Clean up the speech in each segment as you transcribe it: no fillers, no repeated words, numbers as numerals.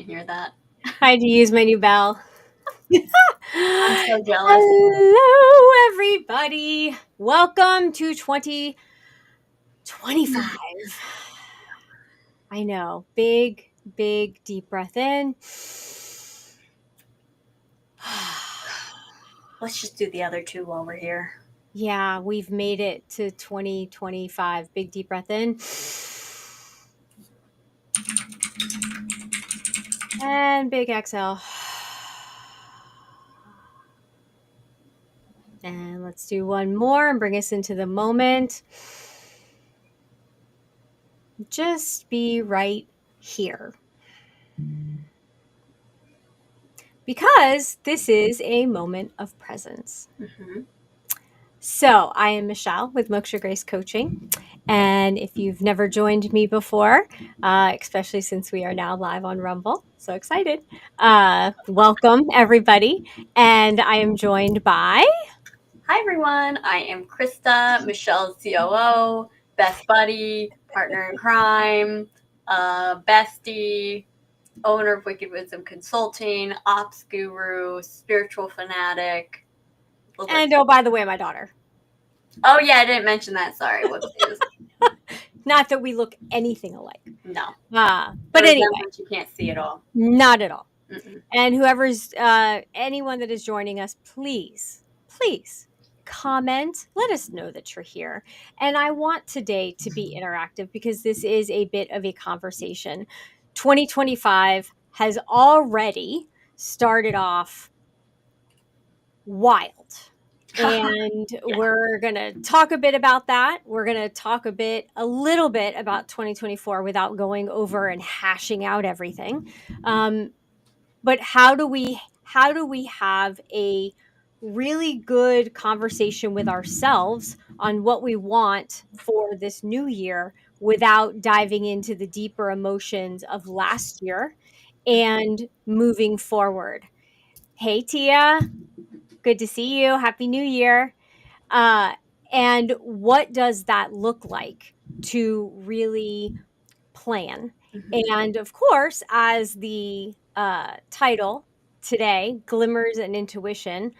can't hear that. I had to use my new bell. I'm so jealous. Hello, everybody. Welcome to 2025. I know. Big, deep breath in. Let's just do the other two while we're here. Yeah, we've made it to 2025. Big, deep breath in. And big exhale. And let's do one more and bring us into the moment. Just be right here. Because this is a moment of presence. Mm-hmm. So, I am Michelle with Moksha Grace Coaching. And if you've never joined me before, especially since we are now live on Rumble, so excited. Welcome, everybody. And I am joined by. Hi, everyone. I am Krista, Michelle's COO, best buddy, partner in crime, bestie, owner of Wicked Wisdom Consulting, ops guru, spiritual fanatic. And oh, by the way, my daughter. Oh, yeah, I didn't mention that. Sorry. Whoopsies. Not that we look anything alike. No. But anyway. You can't see it all. Not at all. Mm-mm. And whoever's, anyone that is joining us, please comment. Let us know that you're here. And I want today to be interactive because this is a bit of a conversation. 2025 has already started off wild. And we're going to talk a bit about that. We're going to talk a little bit about 2024 without going over and hashing out everything. But how do we have a really good conversation with ourselves on what we want for this new year without diving into the deeper emotions of last year and moving forward? Hey, Tia. Good to see you. Happy New Year. And what does that look like to really plan? Mm-hmm. And of course, as the title today, Glimmers and Intuition,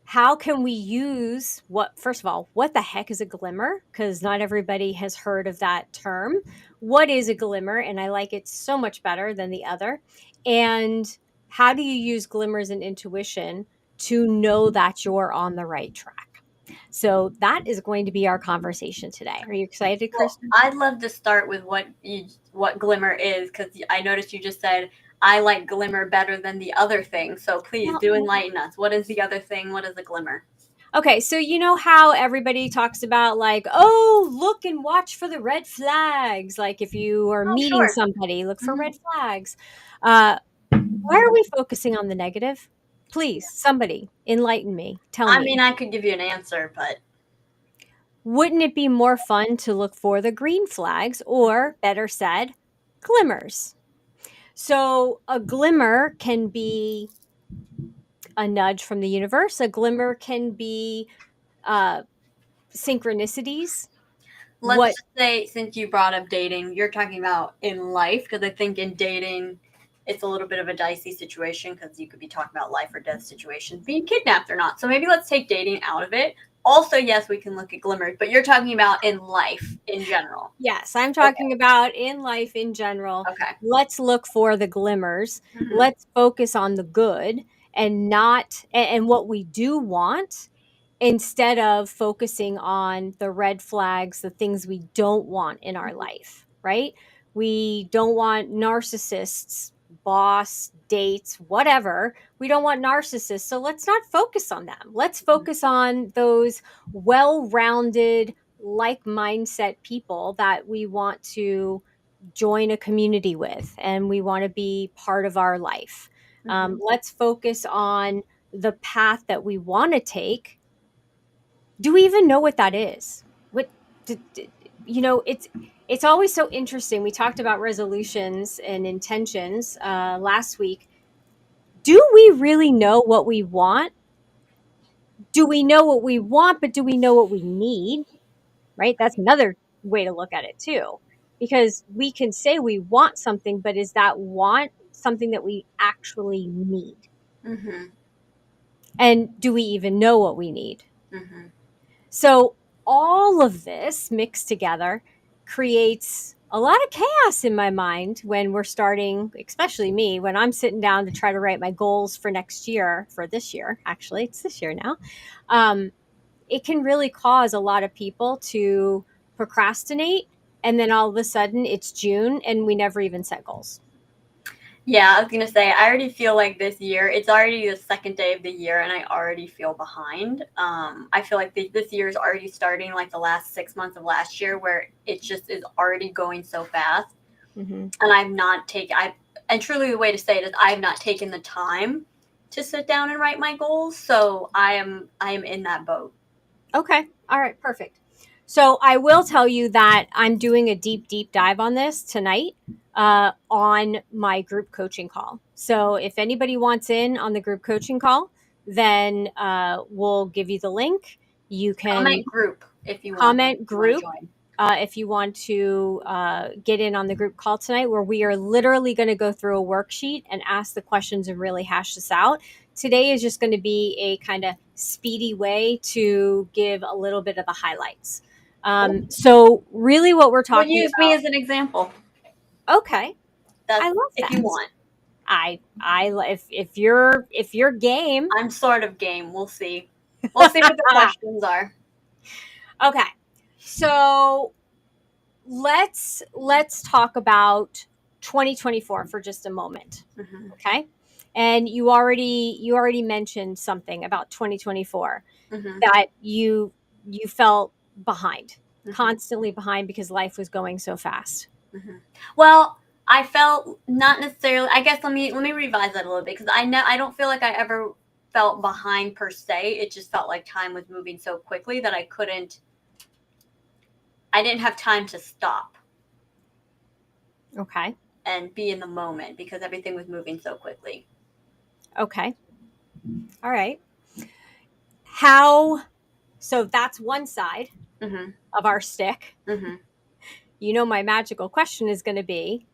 how can we use first of all, what the heck is a glimmer? Because not everybody has heard of that term. What is a glimmer? And I like it so much better than the other. And how do you use glimmers and intuition to know that you're on the right track? So that is going to be our conversation today. Are you excited, Kristen? Well, I'd love to start with what glimmer is, because I noticed you just said I like glimmer better than the other thing. So please do enlighten us. What is the other thing? What is a glimmer? Okay, so you know how everybody talks about like, oh, look and watch for the red flags. Like if you are meeting somebody, look for red flags. Why are we focusing on the negative? Please, somebody enlighten me. Tell me. I mean, I could give you an answer, but wouldn't it be more fun to look for the green flags, or better said, glimmers? So a glimmer can be a nudge from the universe. A glimmer can be synchronicities. Let's just say, since you brought up dating, you're talking about in life, because I think in dating, it's a little bit of a dicey situation because you could be talking about life or death situations, being kidnapped or not. So maybe let's take dating out of it. Also, yes, we can look at glimmers, but you're talking about in life in general. Yes, I'm talking about in life in general. Okay. Let's look for the glimmers. Mm-hmm. Let's focus on the good and what we do want, instead of focusing on the red flags, the things we don't want in our life, right? We don't want narcissists, boss, dates, whatever. We don't want narcissists. So let's not focus on them. Let's focus on those well-rounded, like mindset people that we want to join a community with and we want to be part of our life. Let's focus on the path that we want to take. Do we even know what that is? It's always so interesting. We talked about resolutions and intentions last week. Do we really know what we want? Do we know what we want, but do we know what we need? Right? That's another way to look at it too. Because we can say we want something, but is that want something that we actually need? Mm-hmm. And do we even know what we need? Mm-hmm. So all of this mixed together creates a lot of chaos in my mind when we're starting, especially me, when I'm sitting down to try to write my goals for next year, for this year, actually, it's this year now. Um, it can really cause a lot of people to procrastinate. And then all of a sudden it's June and we never even set goals. Yeah, I was gonna say, I already feel like this year, it's already the second day of the year, and I already feel behind. I feel like this year is already starting like the last 6 months of last year, where it just is already going so fast. Mm-hmm. And and truly the way to say it is I have not taken the time to sit down and write my goals. So I am in that boat. Okay. All right. Perfect. So I will tell you that I'm doing a deep dive on this tonight on my group coaching call. So if anybody wants in on the group coaching call, then we'll give you the link. You can Comment group if you want comment to group join. if you want to get in on the group call tonight, where we are literally going to go through a worksheet and ask the questions and really hash this out. Today is just going to be a kind of speedy way to give a little bit of the highlights. So really what we're We'll talking use me about. as an example. Okay. I That's love if that. you want. If you're game. I'm sort of game. We'll see. We'll see what the questions are. Okay. So let's talk about 2024 for just a moment. Mm-hmm. Okay. And you already mentioned something about 2024 Mm-hmm. that you felt behind, Mm-hmm. constantly behind because life was going so fast. Mm-hmm. Well, I felt not necessarily. I guess let me revise that a little bit, because I don't feel like I ever felt behind per se. It just felt like time was moving so quickly that I didn't have time to stop Okay. and be in the moment because everything was moving so quickly. Okay. All right. How so that's one side Mm-hmm. of our stick. Mm-hmm. My magical question is going to be,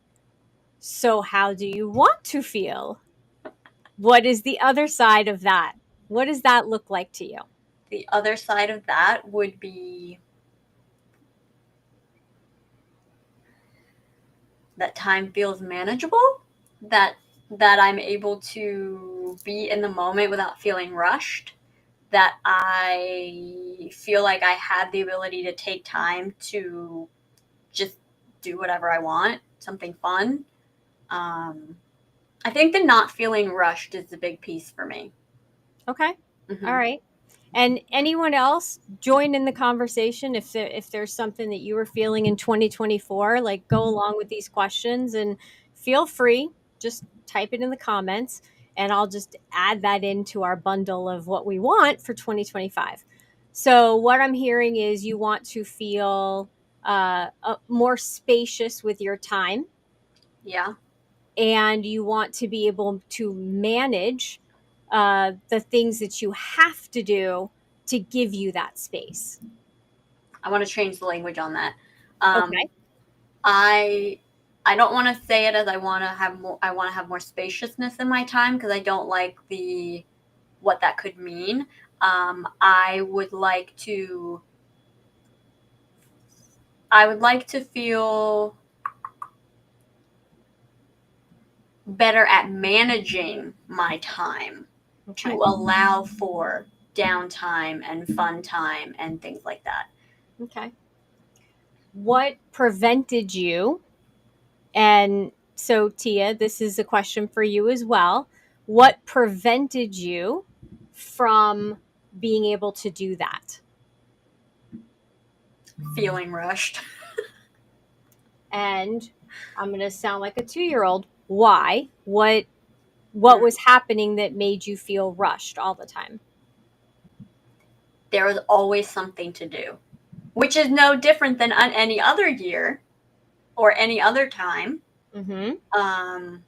so how do you want to feel? What is the other side of that? What does that look like to you? The other side of that would be that time feels manageable, that I'm able to be in the moment without feeling rushed, that I feel like I have the ability to take time to just do whatever I want, something fun. um, I think the not feeling rushed is the big piece for me. Okay. All Mm-hmm. right. And anyone else join in the conversation if there's something that you were feeling in 2024, like go along with these questions and feel free, just type it in the comments and I'll just add that into our bundle of what we want for 2025. So what I'm hearing is you want to feel more spacious with your time, Yeah, and you want to be able to manage the things that you have to do to give you that space. I want to change the language on that. um, Okay. I I don't want to say it as I want to have more spaciousness in my time, because I don't like the what that could mean. I would like to feel better at managing my time to Okay. allow for downtime and fun time and things like that. Okay. What prevented you? And so, Tia, this is a question for you as well. What prevented you from being able to do that? Feeling rushed. And I'm going to sound like a 2-year-old. Why? What was happening that made you feel rushed all the time? There was always something to do, which is no different than any other year or any other time. Mm-hmm. Um,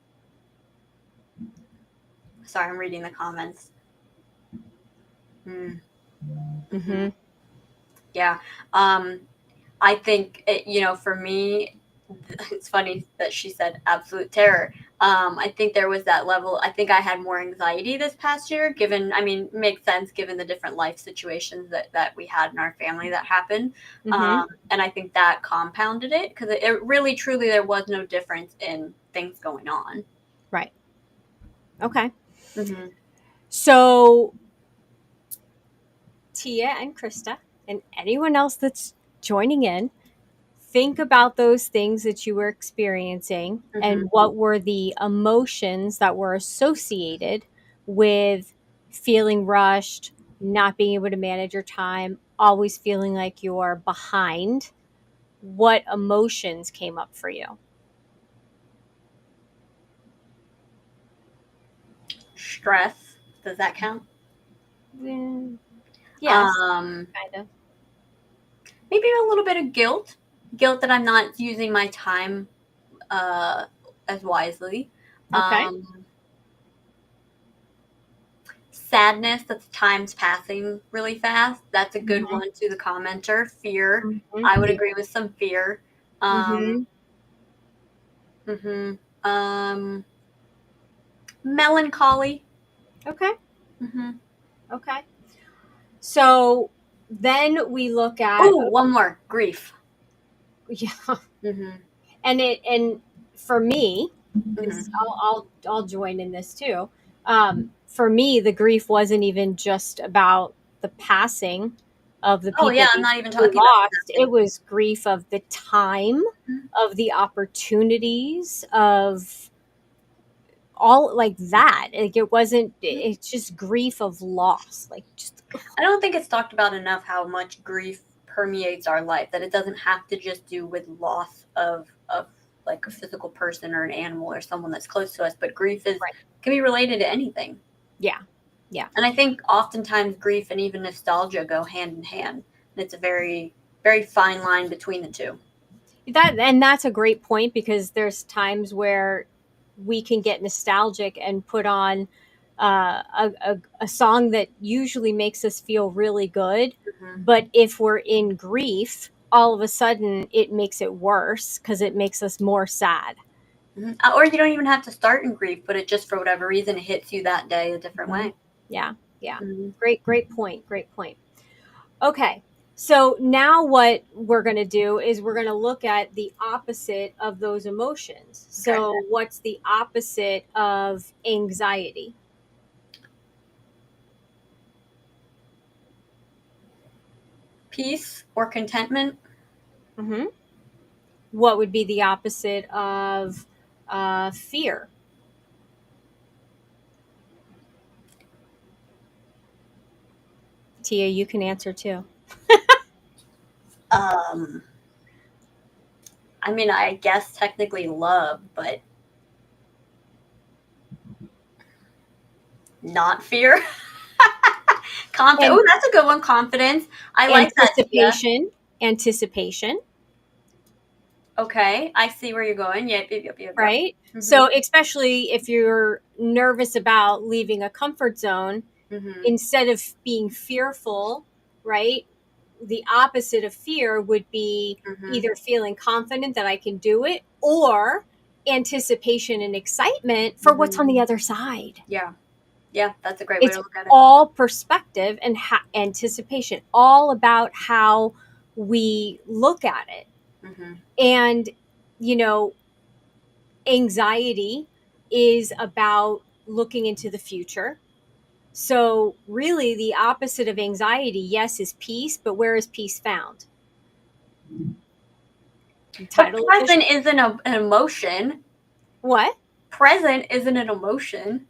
sorry, I'm reading the comments. Mm. Mm-hmm. Mm-hmm. Yeah. Um, I think, for me, it's funny that she said absolute terror. I think there was that level. I think I had more anxiety this past year, given, I mean, makes sense given the different life situations that we had in our family that happened. Mm-hmm. And I think that compounded it, because it really, truly, there was no difference in things going on. Right. Okay. Mm-hmm. So Tia and Krista and anyone else that's joining in, think about those things that you were experiencing Mm-hmm. and what were the emotions that were associated with feeling rushed, not being able to manage your time, always feeling like you're behind. What emotions came up for you? Stress, does that count? Mm, yes, Um, kind of. Maybe a little bit of guilt that I'm not using my time uh, as wisely. Okay. Um, Sadness that the time's passing really fast. That's a good Mm-hmm. one to the commenter. Fear. Mm-hmm. I would Fear. agree with some fear. Um, Mm-hmm. hmm Melancholy. Okay. Hmm Okay. So then we look at, Oh, one more. Grief. yeah, Hmm and for me, this hmm I'll join in this too. For me, the grief wasn't even just about the passing of the Oh, people yeah, I'm not even we talking about lost. It nothing. was grief of the time, of the opportunities, of all like that. Like it wasn't. It's just grief of loss. Like just I don't think it's talked about enough how much grief permeates our life, that it doesn't have to just do with loss of like a physical person or an animal or someone that's close to us, but grief is right. can be related to anything. Yeah. Yeah. And I think oftentimes grief and even nostalgia go hand in hand. And it's a very, very fine line between the two. That's a great point because there's times where we can get nostalgic and put on a song that usually makes us feel really good, Mm-hmm. but if we're in grief, all of a sudden it makes it worse because it makes us more sad. Mm-hmm. Or you don't even have to start in grief, but it just for whatever reason it hits you that day a different Mhm. way. Yeah, yeah. Mm-hmm. Great point. Great point. Okay. So now what we're going to do is we're going to look at the opposite of those emotions. Okay. So what's the opposite of anxiety? Peace or contentment. Hmm. What would be the opposite of fear? Tia, you can answer too. Um, I mean, I guess technically love, but not fear. And Oh, that's a good one. Confidence. I like that, Tia. anticipation, Okay, I see where you're going. Yep. right? Mhm. So especially if you're nervous about leaving a comfort zone, Mhm. instead of being fearful, right? The opposite of fear would be Mhm. either feeling confident that I can do it or anticipation and excitement for what's Mhm. on the other side. Yeah. Yeah, that's a great way It's to look at it. all perspective and anticipation, all about how we look at it. Mhm. And, you know, anxiety is about looking into the future. So, really, the opposite of anxiety, yes, is peace, but where is peace found? The But title of the present isn't an emotion. what? Present isn't an emotion.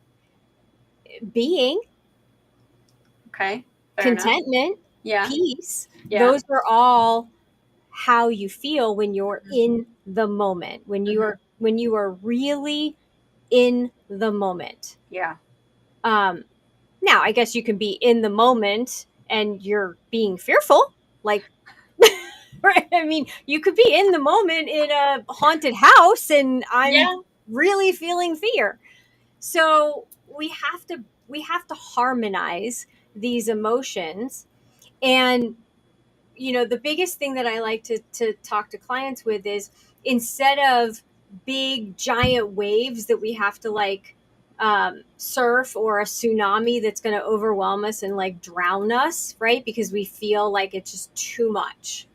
Being, Okay, fair enough. contentment, Yeah. peace, Yeah. those are all how you feel when you're Mhm. in the moment, Mhm. when you are really in the moment. Yeah. Um, Now, I guess you can be in the moment and you're being fearful, like right? I mean, you could be in the moment in a haunted house and I'm Yeah. really feeling fear. So we have to harmonize these emotions. And the biggest thing that I like to talk to clients with is, instead of big giant waves that we have to like surf, or a tsunami that's going to overwhelm us and like drown us, right? Because we feel like it's just too much.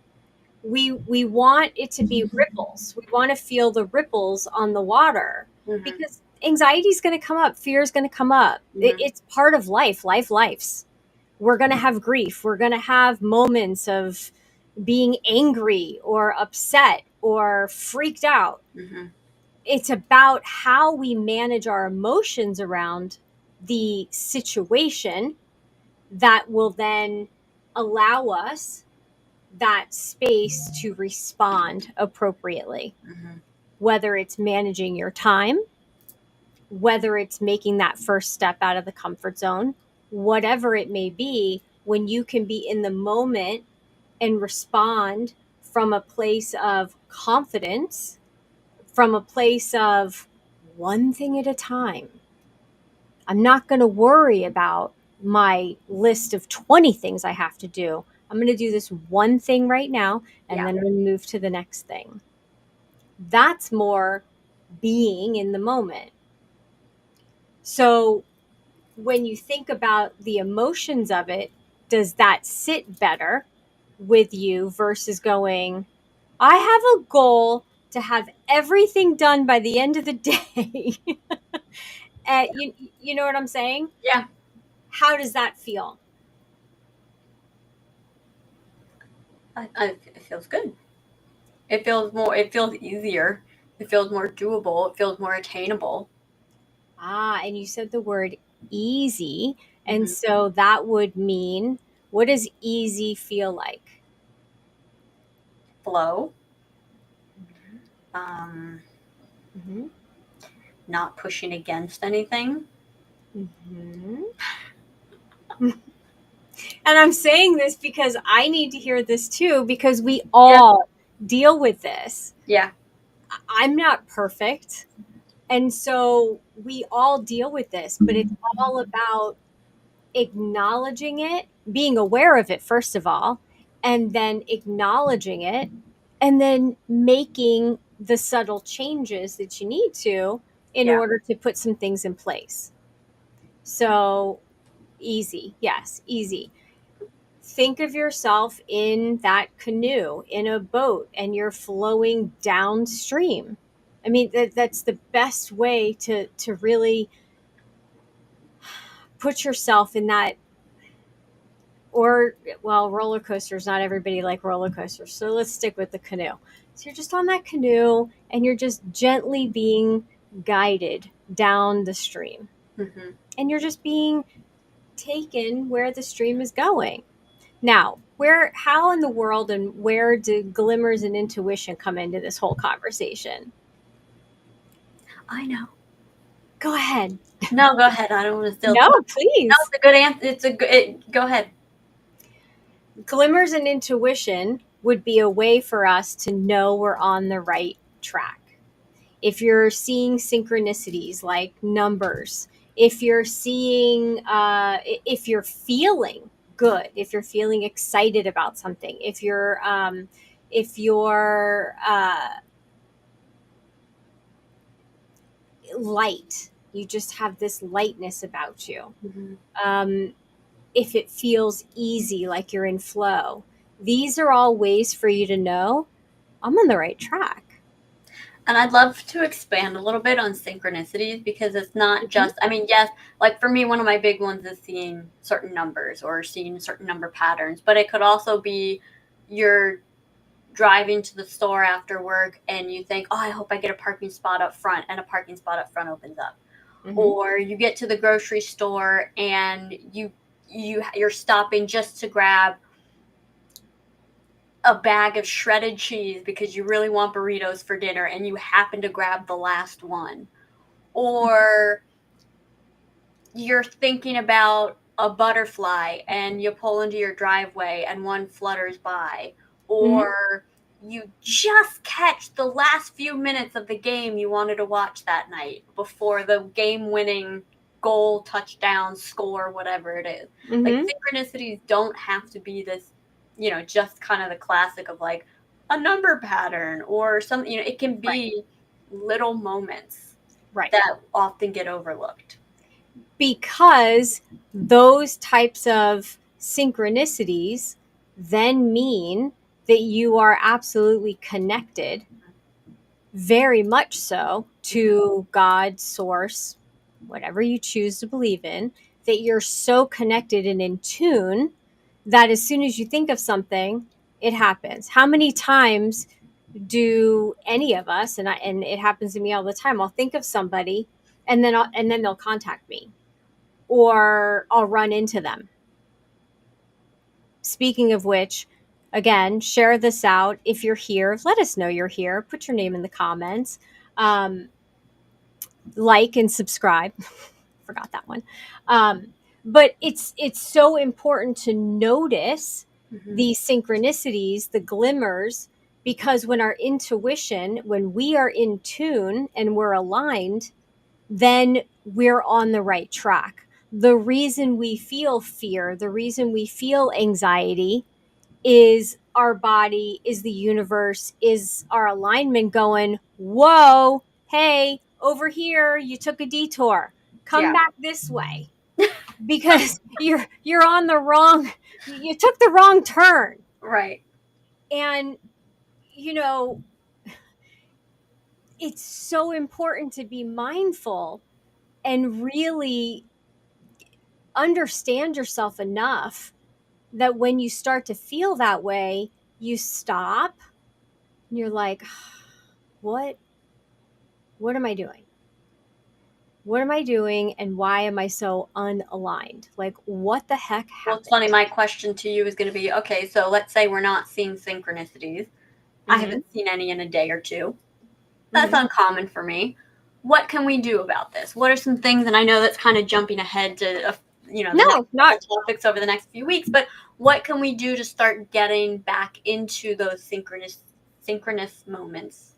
We want it to be ripples. We want to feel the ripples on the water, Mm-hmm. because anxiety is going to come up, fear is going to come up. Mm-hmm. It's part of life. We're going to have grief. We're going to have moments of being angry or upset or freaked out. Mm-hmm. It's about how we manage our emotions around the situation that will then allow us that space to respond appropriately. Mm-hmm. Whether it's managing your time, whether it's making that first step out of the comfort zone, whatever it may be, when you can be in the moment and respond from a place of confidence, from a place of one thing at a time. I'm not going to worry about my list of 20 things I have to do. I'm going to do this one thing right now, and Yeah. then I'm going to move to the next thing. That's more being in the moment. So when you think about the emotions of it, does that sit better with you versus going, I have a goal to have everything done by the end of the day? You know what I'm saying? Yeah. How does that feel? It feels good. It feels more. It feels easier. It feels more doable. It feels more attainable. Ah, and you said the word easy. And Mm-hmm. so that would mean, what does easy feel like? Flow. Um, Mm-hmm. not pushing against anything. Mm-hmm. And I'm saying this because I need to hear this too, because we Yeah. all deal with this. Yeah. I'm not perfect. And so we all deal with this, but it's all about acknowledging it, being aware of it, first of all, and then acknowledging it, and then making the subtle changes that you need to in Yeah. order to put some things in place. So easy. Yes, easy. Think of yourself in that canoe, in a boat, and you're flowing downstream. I mean, that's the best way to really put yourself in that. Or, well, roller coasters, not everybody like roller coasters, so let's stick with the canoe. So you're just on that canoe and you're just gently being guided down the stream, Mm-hmm. and you're just being taken where the stream is going. Now, where, how in the world and where do glimmers and intuition come into this whole conversation? I know. Go ahead. No, go ahead. I don't want to steal. No, No, please. it's a good answer. It's a good. Go ahead. Glimmers and intuition would be a way for us to know we're on the right track. If you're seeing synchronicities like numbers, if you're seeing, if you're feeling good, if you're feeling excited about something, if you're light, you just have this lightness about you. Mm-hmm. Um, if it feels easy, like you're in flow, these are all ways for you to know I'm on the right track. And I'd love to expand a little bit on synchronicities because it's not Mhm. just, I mean, yes, like for me, one of my big ones is seeing certain numbers or seeing certain number patterns, but it could also be you're driving to the store after work and you think, oh, I hope I get a parking spot up front, and a parking spot up front opens up. Mhm. Or you get to the grocery store and you're stopping just to grab a bag of shredded cheese because you really want burritos for dinner and you happen to grab the last one. Or you're thinking about a butterfly and you pull into your driveway and one flutters by. Mhm. Or you just catch the last few minutes of the game you wanted to watch that night before the game winning goal, touchdown, score, whatever it is. Like Mhm. synchronicities don't have to be this, just kind of the classic of like a number pattern or something, it can be little moments Right. that often get overlooked. Because those types of synchronicities then mean that you are absolutely connected, very much so, to God, source, whatever you choose to believe in, that you're so connected and in tune that as soon as you think of something, it happens. How many times do any of us, and it happens to me all the time, I'll think of somebody and then they'll contact me or I'll run into them. Speaking of which, again, share this out. If you're here, let us know you're here. Put your name in the comments. Like and subscribe. Forgot that one. But it's so important to notice these synchronicities, the glimmers, because when our intuition, when we are in tune and we're aligned, then we're on the right track. The reason we feel fear, the reason we feel anxiety is our body, is the universe, is our alignment going, whoa, hey, over here, you took a detour. Come back this way. Because you're on the wrong, you took the wrong turn. Right. And you know, it's so important to be mindful and really understand yourself enough that when you start to feel that way, you stop and you're like, what am I doing? What am I doing and why am I so unaligned? Like, what the heck happened? Well, it's funny. My question to you is going to be, okay, so let's say we're not seeing synchronicities. I haven't seen any in a day or two. That's uncommon for me. What can we do about this? What are some things, and I know that's kind of jumping ahead to, the next topics over the next few weeks, but what can we do to start getting back into those synchronous moments?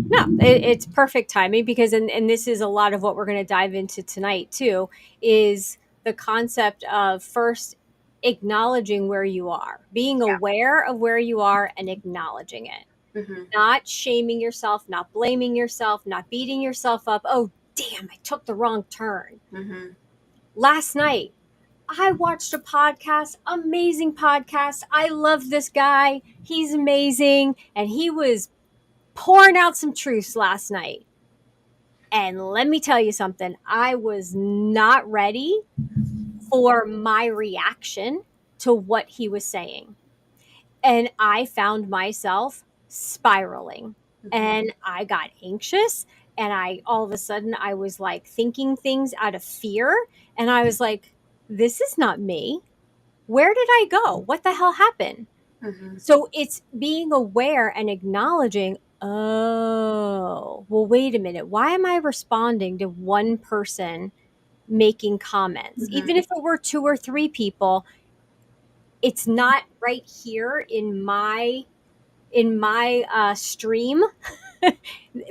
No, it's perfect timing because, and this is a lot of what we're going to dive into tonight too, is the concept of first acknowledging where you are, being aware of where you are and acknowledging it. Not shaming yourself, not blaming yourself, not beating yourself up. Oh, damn, I took the wrong turn. Last night, I watched a podcast, amazing podcast. I love this guy. He's amazing. And he was pouring out some truths last night. And let me tell you something, I was not ready for my reaction to what he was saying. And I found myself spiraling and I got anxious. And all of a sudden, I was like thinking things out of fear. And I was like, this is not me. Where did I go? What the hell happened? So it's being aware and acknowledging, oh, well, wait a minute. Why am I responding to one person making comments? Even if it were 2 or 3 people, it's not right here in my stream.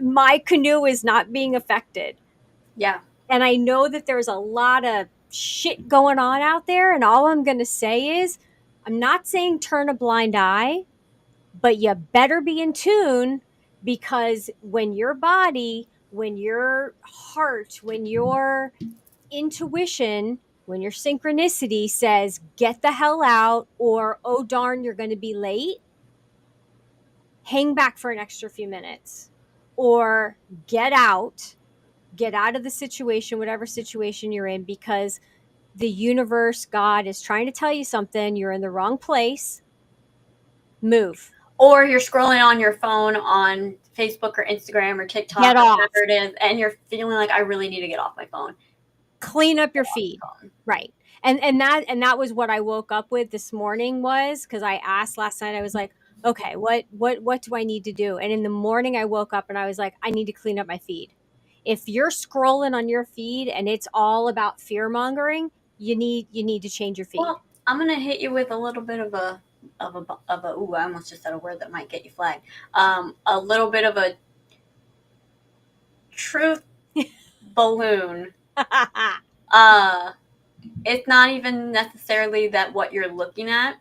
My canoe is not being affected. Yeah. And I know that there's a lot of shit going on out there. And all I'm going to say is, I'm not saying turn a blind eye, but you better be in tune, because when your body, when your heart, when your intuition, when your synchronicity says, get the hell out, or, oh, darn, you're going to be late, hang back for an extra few minutes, or get out of the situation, whatever situation you're in, because the universe, God is trying to tell you something. You're in the wrong place. Move. Or you're scrolling on your phone on Facebook or Instagram or TikTok, Get off. whatever it is, and you're feeling like, I really need to get off my phone. Clean up your feed. Right. And that was what I woke up with this morning, was because I asked last night, I was like, okay, what do I need to do? And in the morning I woke up and I was like, I need to clean up my feed. If you're scrolling on your feed and it's all about fear mongering, you need to change your feed. Well, I'm gonna hit you with a little bit of a ooh, I almost just said a word that might get you flagged. A little bit of a truth balloon. It's not even necessarily that what you're looking at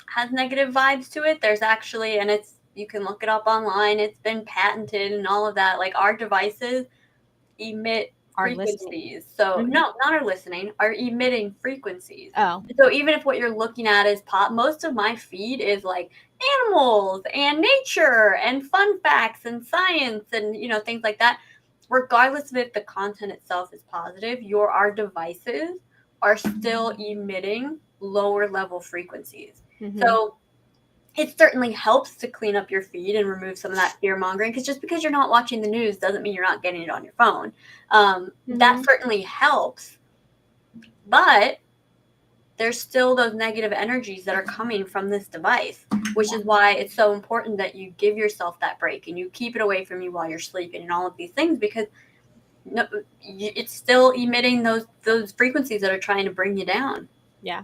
has negative vibes to it. There's actually, and it's, You can look it up online. It's been patented and all of that. Like, our devices emit frequencies. So no, not our listening, are emitting frequencies. Oh. So even if what you're looking at is pop, most of my feed is like animals and nature and fun facts and science and things like that. Regardless of if the content itself is positive, our devices are still emitting lower level frequencies. So it certainly helps to clean up your feed and remove some of that fear mongering, because just because you're not watching the news doesn't mean you're not getting it on your phone. That certainly helps, but there's still those negative energies that are coming from this device, which is why it's so important that you give yourself that break and you keep it away from you while you're sleeping and all of these things, because it's still emitting those frequencies that are trying to bring you down. Yeah.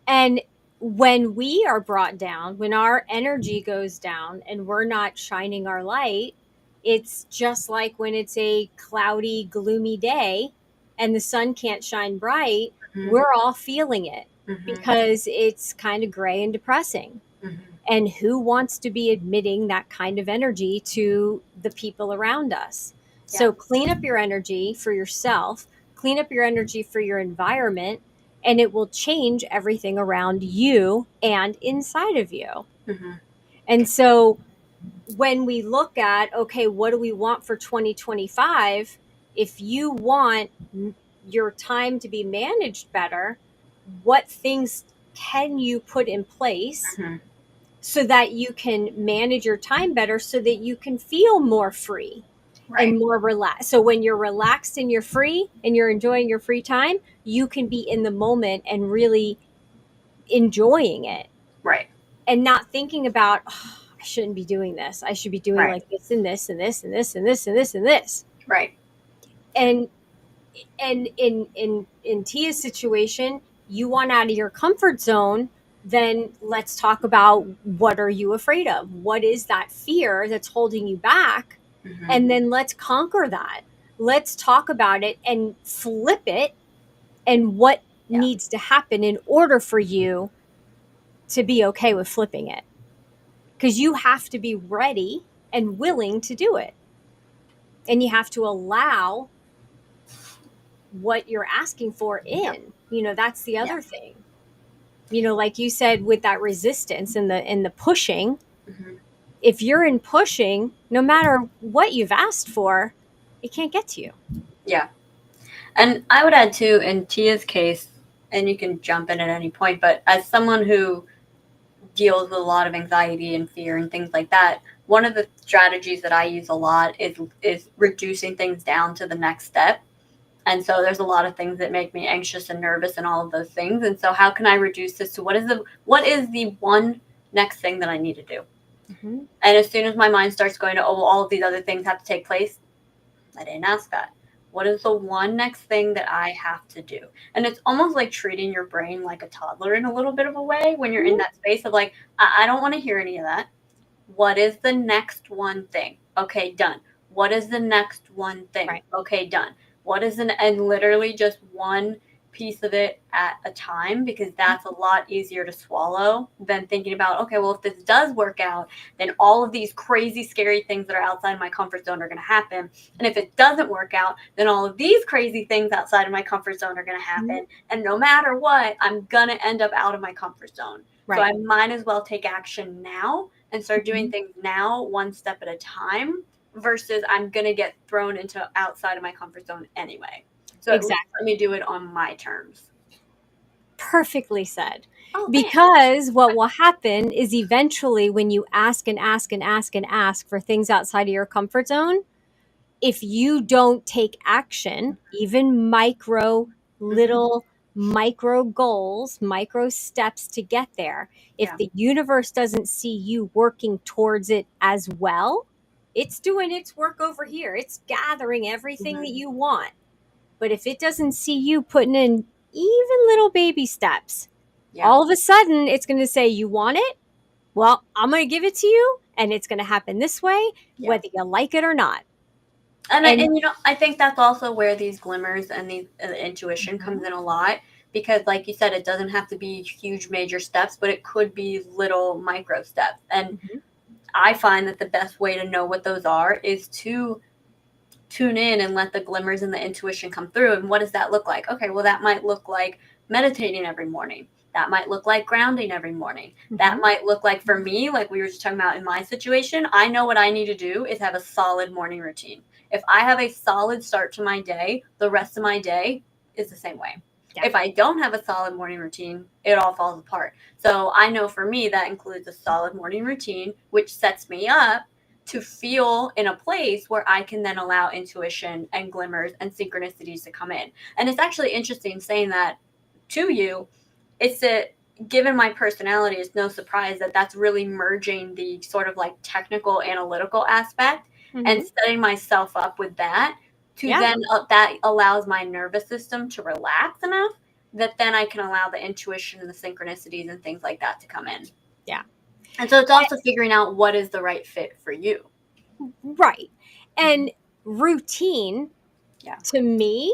And when we are brought down, when our energy goes down and we're not shining our light, it's just like when it's a cloudy, gloomy day and the sun can't shine bright, we're all feeling it because it's kind of gray and depressing. And who wants to be admitting that kind of energy to the people around us? So clean up your energy for yourself, clean up your energy for your environment, and it will change everything around you and inside of you. And so when we look at, okay, what do we want for 2025? If you want your time to be managed better, what things can you put in place so that you can manage your time better, so that you can feel more free and more relaxed? So when you're relaxed and you're free and you're enjoying your free time, you can be in the moment and really enjoying it. And not thinking about, oh, I shouldn't be doing this. I should be doing like this and this and this and this and this and this and this. And in Tia's situation, you want out of your comfort zone. Then let's talk about, what are you afraid of? What is that fear that's holding you back? And then let's conquer that. Let's talk about it and flip it, and what needs to happen in order for you to be okay with flipping it. Because you have to be ready and willing to do it. And you have to allow what you're asking for in. That's the other thing. Like you said, with that resistance and the pushing, if you're in pushing, no matter what you've asked for, it can't get to you. Yeah. And I would add too, in Tia's case, and you can jump in at any point, but as someone who deals with a lot of anxiety and fear and things like that, one of the strategies that I use a lot is reducing things down to the next step. And so there's a lot of things that make me anxious and nervous and all of those things. And so how can I reduce this to what is the one next thing that I need to do? And as soon as my mind starts going to, all of these other things have to take place, I didn't ask that. What is the one next thing that I have to do? And it's almost like treating your brain like a toddler in a little bit of a way, when you're in that space of like, I don't want to hear any of that. What is the next one thing? Okay, done. What is the next one thing? Okay, done. What is and literally just one piece of it at a time, because that's a lot easier to swallow than thinking about, okay, well, if this does work out, then all of these crazy, scary things that are outside my comfort zone are going to happen. And if it doesn't work out, then all of these crazy things outside of my comfort zone are going to happen. And no matter what, I'm going to end up out of my comfort zone. So I might as well take action now and start doing things now, one step at a time, versus I'm going to get thrown into outside of my comfort zone anyway. So exactly. Let me do it on my terms. Perfectly said. Because what will happen is, eventually, when you ask and ask and ask and ask for things outside of your comfort zone, if you don't take action, even little micro goals, micro steps to get there, if the universe doesn't see you working towards it as well, it's doing its work over here. It's gathering everything that you want. But if it doesn't see you putting in even little baby steps, all of a sudden it's going to say, you want it? Well, I'm going to give it to you, and it's going to happen this way, whether you like it or not. And I think that's also where these glimmers and the intuition comes in a lot, because like you said, it doesn't have to be huge major steps, but it could be little micro steps. And I find that the best way to know what those are is to tune in and let the glimmers and the intuition come through. And what does that look like? Okay, well, that might look like meditating every morning. That might look like grounding every morning. Mm-hmm. That might look like, for me, like we were just talking about in my situation, I know what I need to do is have a solid morning routine. If I have a solid start to my day, the rest of my day is the same way. Yeah. If I don't have a solid morning routine, it all falls apart. So I know for me that includes a solid morning routine, which sets me up to feel in a place where I can then allow intuition and glimmers and synchronicities to come in. And it's actually interesting saying that to you. It's that, given my personality, it's no surprise that that's really merging the sort of like technical analytical aspect and setting myself up with that to then that allows my nervous system to relax enough that then I can allow the intuition and the synchronicities and things like that to come in. Yeah. And so it's also figuring out what is the right fit for you. Right. And routine, to me,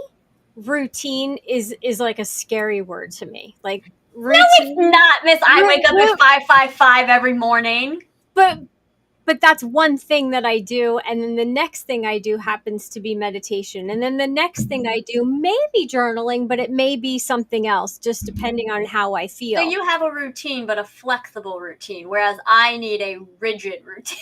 routine is like a scary word to me. Like, routine, no, it's not, Miss. I wake up at 5:55 every morning. But that's one thing that I do. And then the next thing I do happens to be meditation. And then the next thing I do may be journaling, but it may be something else, just depending on how I feel. So you have a routine, but a flexible routine, whereas I need a rigid routine.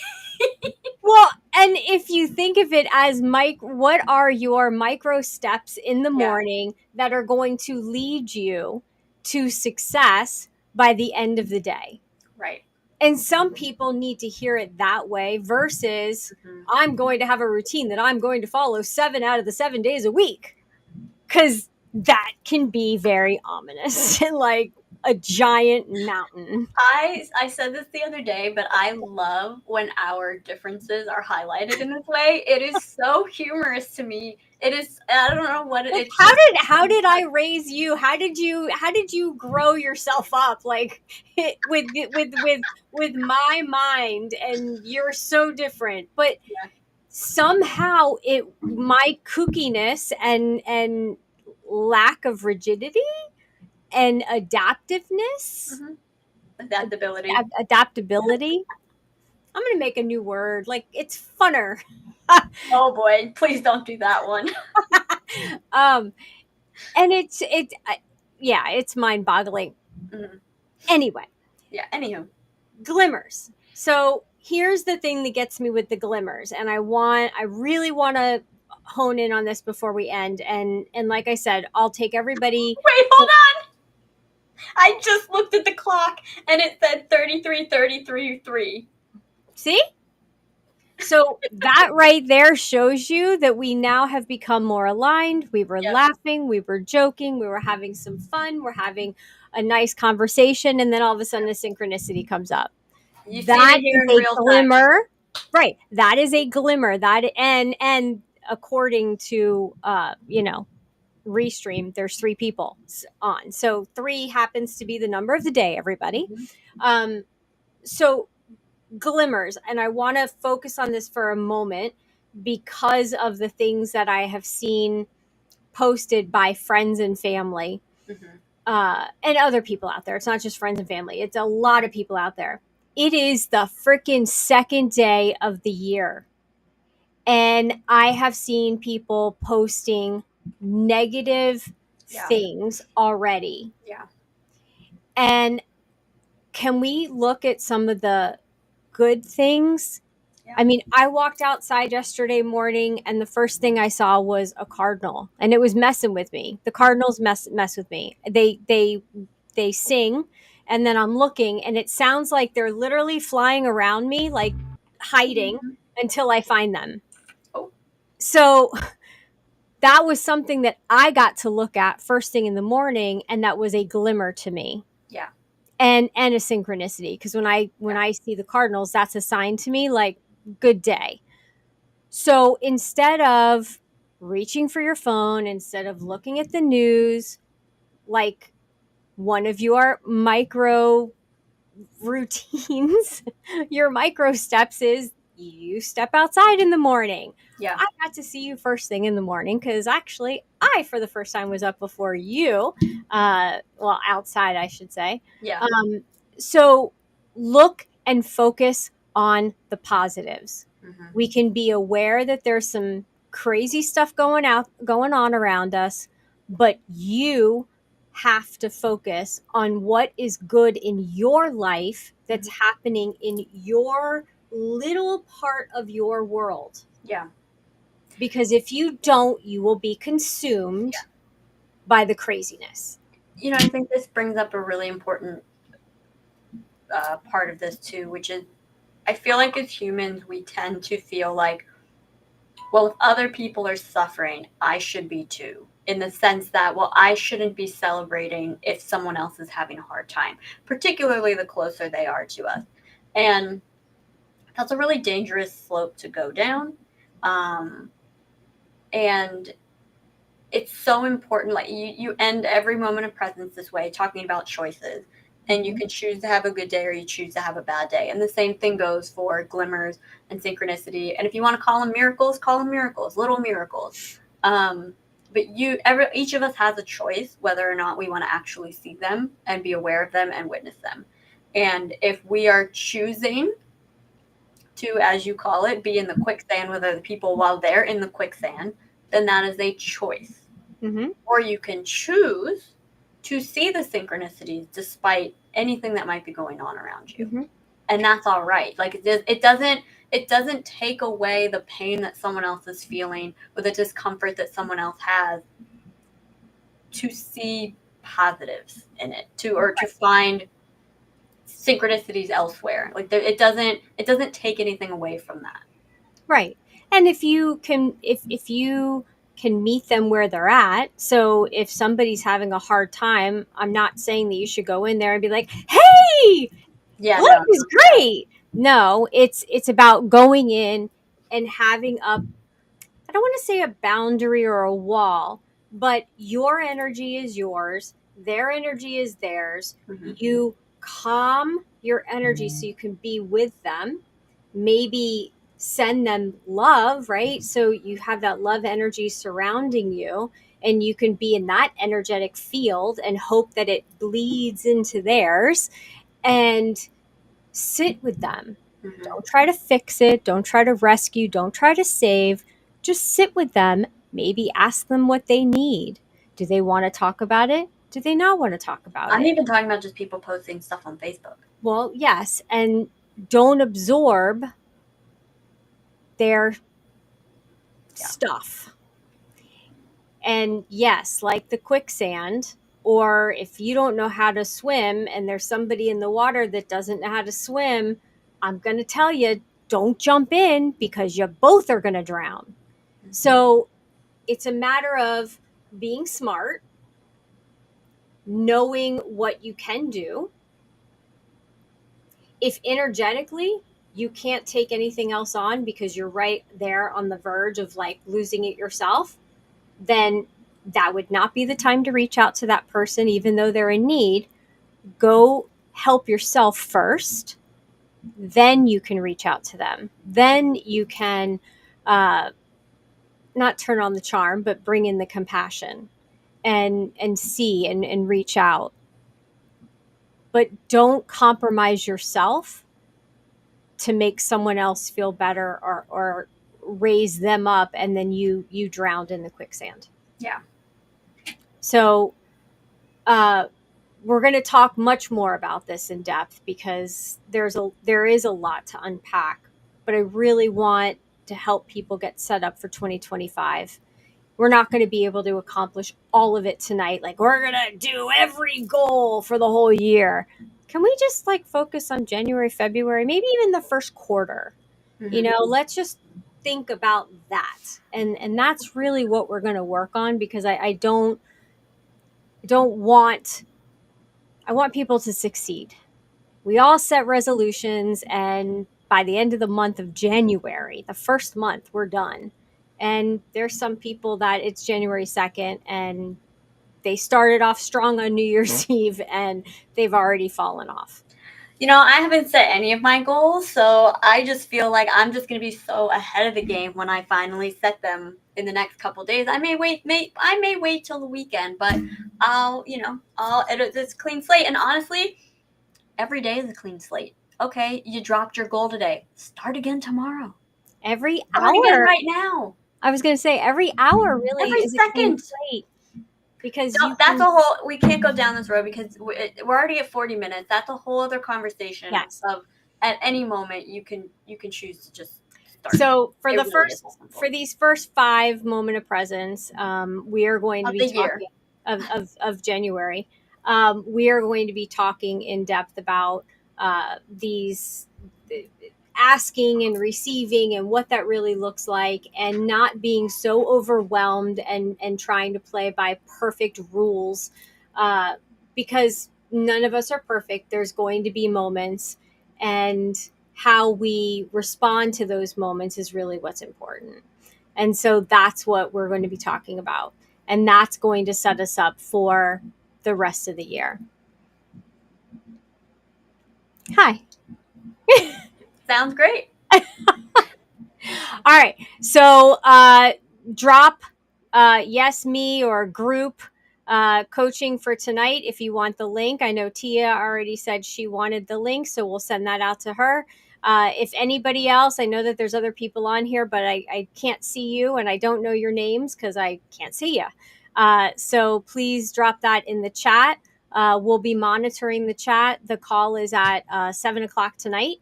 Well, and if you think of it as what are your micro steps in the morning that are going to lead you to success by the end of the day? Right. And some people need to hear it that way versus I'm going to have a routine that I'm going to follow 7 out of the 7 days a week. Because that can be very ominous and like a giant mountain. I said this the other day, but I love when our differences are highlighted in this way. It is so humorous to me. It is, I don't know what it is. How did I raise you? How did you grow yourself up? Like with my mind, and you're so different. But somehow my kookiness and lack of rigidity and adaptiveness, adaptability. I'm going to make a new word. Like, it's funner. Oh boy, please don't do that one. And it's mind-boggling. Anyway. Yeah, anywho. Glimmers. So here's the thing that gets me with the glimmers. And I really want to hone in on this before we end. And like I said, I'll take everybody. Wait, hold on. I just looked at the clock and it said 33:33:3. See? So that right there shows you that we now have become more aligned. We were laughing, we were joking, we were having some fun, we're having a nice conversation, and then all of a sudden the synchronicity comes up. That is a glimmer. Right. That is a glimmer. That and according to Restream, there's 3 people on. So 3 happens to be the number of the day, everybody. So glimmers, and I want to focus on this for a moment because of the things that I have seen posted by friends and family, and other people out there. It's not just friends and family. It's a lot of people out there. It is the freaking second day of the year. And I have seen people posting negative things already. Yeah. And can we look at some of the good things? Yeah. I mean, I walked outside yesterday morning and the first thing I saw was a cardinal, and it was messing with me. The cardinals mess with me. They sing, and then I'm looking and it sounds like they're literally flying around me, like hiding until I find them. Oh. So that was something that I got to look at first thing in the morning, and that was a glimmer to me. Yeah. And a synchronicity, because when I see the cardinals, that's a sign to me like good day. So instead of reaching for your phone, instead of looking at the news, like one of your micro routines, your micro steps is you step outside in the morning. Yeah. I got to see you first thing in the morning because actually I, for the first time, was up before you. Outside, I should say. Yeah. So look and focus on the positives. Mhm. We can be aware that there's some crazy stuff going on around us, but you have to focus on what is good in your life that's happening in your little part of your world. Yeah. Because if you don't, you will be consumed by the craziness. You know, I think this brings up a really important part of this too, which is I feel like as humans, we tend to feel like, well, if other people are suffering, I should be too. In the sense that, well, I shouldn't be celebrating if someone else is having a hard time, particularly the closer they are to us. And that's a really dangerous slope to go down. Um, and it's so important. Like you end every moment of presence this way, talking about choices. And you can choose to have a good day or you choose to have a bad day. And the same thing goes for glimmers and synchronicity. And if you want to call them miracles, little miracles. But each of us has a choice whether or not we want to actually see them and be aware of them and witness them. And if we are choosing to, as you call it, be in the quicksand with other people while they're in the quicksand, then that is a choice. Mm-hmm. Or you can choose to see the synchronicities despite anything that might be going on around you. Mm-hmm. And that's all right. Like it doesn't take away the pain that someone else is feeling or the discomfort that someone else has to see positives in it, to find synchronicities elsewhere. Like it doesn't take anything away from that. Right. And if you can meet them where they're at. So if somebody's having a hard time, I'm not saying that you should go in there and be like, "Hey, Yeah, life no. is great." No, it's about going in and having I don't want to say a boundary or a wall, but your energy is yours, their energy is theirs. Mm-hmm. You calm your energy so you can be with them, maybe send them love, right? So you have that love energy surrounding you and you can be in that energetic field and hope that it bleeds into theirs and sit with them. Mm-hmm. Don't try to fix it. Don't try to rescue. Don't try to save. Just sit with them. Maybe ask them what they need. Do they want to talk about it? Do they not want to talk about I'm it? even talking about just people posting stuff on Facebook. Well, yes. And don't absorb their stuff. And yes, like the quicksand, or if you don't know how to swim and there's somebody in the water that doesn't know how to swim, I'm going to tell you, don't jump in because you both are going to drown. So it's a matter of being smart, knowing what you can do. If energetically you can't take anything else on because you're right there on the verge of like losing it yourself, then that would not be the time to reach out to that person, even though they're in need. Go help yourself first. Then you can reach out to them. Then you can not turn on the charm, but bring in the compassion and see and reach out. But don't compromise yourself to make someone else feel better or raise them up and then you drowned in the quicksand. Yeah. So we're going to talk much more about this in depth because there is a lot to unpack, but I really want to help people get set up for 2025. We're not going to be able to accomplish all of it tonight. Like we're going to do every goal for the whole year. Can we just like focus on January, February, maybe even the first quarter? Mm-hmm. You know, let's just think about that. And that's really what we're going to work on because I don't want I want people to succeed. We all set resolutions, and by the end of the month of January, the first month, we're done. And there's some people that it's January 2nd and they started off strong on New Year's Eve and they've already fallen off. You know, I haven't set any of my goals, so I just feel like I'm just going to be so ahead of the game when I finally set them in the next couple of days. I may wait till the weekend, but it's clean slate. And honestly, every day is a clean slate. Okay, you dropped your goal today. Start again tomorrow. Every Start again hour. right now. I was going to say every hour really Every is a clean second. slate, because No, you that's a can, whole. We can't go down this road because we're already at 40 minutes. That's a whole other conversation. yes. Of at any moment you can choose to just start. So for It the really is first, simple. for these first 5 moment of presence, we are going to Of be the year. talking of January. We are going to be talking in depth about these asking and receiving and what that really looks like, and not being so overwhelmed and trying to play by perfect rules, because none of us are perfect. There's going to be moments, and how we respond to those moments is really what's important. And so that's what we're going to be talking about. And that's going to set us up for the rest of the year. Hi. Sounds great. All right. So drop yes, me, or group coaching for tonight if you want the link. I know Tia already said she wanted the link, so we'll send that out to her. If anybody else, I know that there's other people on here, but I can't see you, and I don't know your names because I can't see you. So please drop that in the chat. We'll be monitoring the chat. The call is at 7 o'clock tonight,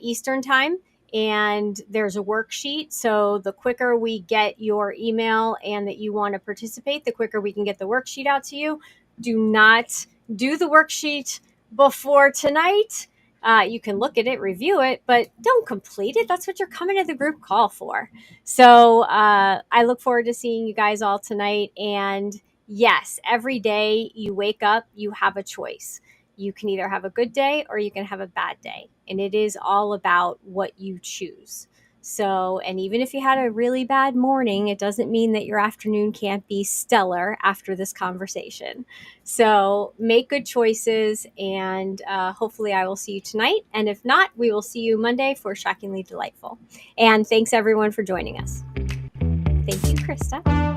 Eastern time. And there's a worksheet. So the quicker we get your email and that you want to participate, the quicker we can get the worksheet out to you. Do not do the worksheet before tonight. You can look at it, review it, but don't complete it. That's what you're coming to the group call for. So I look forward to seeing you guys all tonight. And yes, every day you wake up, you have a choice. You can either have a good day or you can have a bad day. And it is all about what you choose. So, and even if you had a really bad morning, it doesn't mean that your afternoon can't be stellar after this conversation. So make good choices, and hopefully I will see you tonight. And if not, we will see you Monday for Shockingly Delightful. And thanks everyone for joining us. Thank you, Krista.